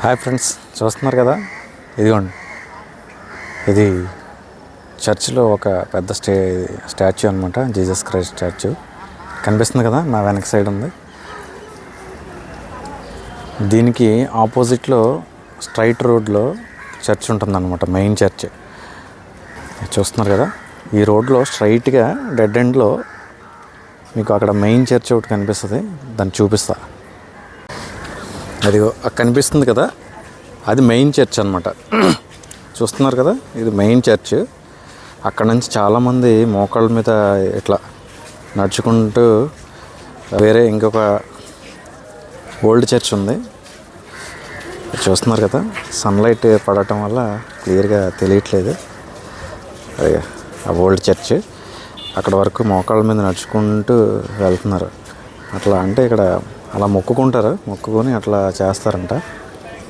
Hi friends, చూస్తున్నారు కదా, ఇదిగోండి. ఇది చర్చిలో ఒక పెద్ద స్టాచ్యూ అనమాట. జీసస్ క్రైస్ట్ స్టాచ్యూ కనిపిస్తుంది కదా, నా వెనక సైడ్ ఉంది. దీనికి ఆపోజిట్లో స్ట్రైట్ రోడ్లో చర్చ్ ఉంటుందన్నమాట, మెయిన్ చర్చ్. చూస్తున్నారు కదా, ఈ రోడ్లో స్ట్రైట్గా డెడ్ ఎండ్లో మీకు అక్కడ మెయిన్ చర్చ్ ఒకటి కనిపిస్తుంది. దాన్ని చూపిస్తా. అది కనిపిస్తుంది కదా, అది మెయిన్ చర్చ్ అనమాట. చూస్తున్నారు కదా, ఇది మెయిన్ చర్చ్. అక్కడ నుంచి చాలామంది మోకాళ్ళ మీద ఇట్లా నడుచుకుంటూ వేరే ఇంకొక ఓల్డ్ చర్చ్ ఉంది. చూస్తున్నారు కదా, సన్లైట్ పడటం వల్ల క్లియర్గా తెలియట్లేదు. ఆ ఓల్డ్ చర్చ్ అక్కడ వరకు మోకాళ్ళ మీద నడుచుకుంటూ వెళ్తున్నారు. అట్లా అంటే ఇక్కడ అలా మొక్కుకుంటారు, మొక్కుకొని అట్లా చేస్తారంట.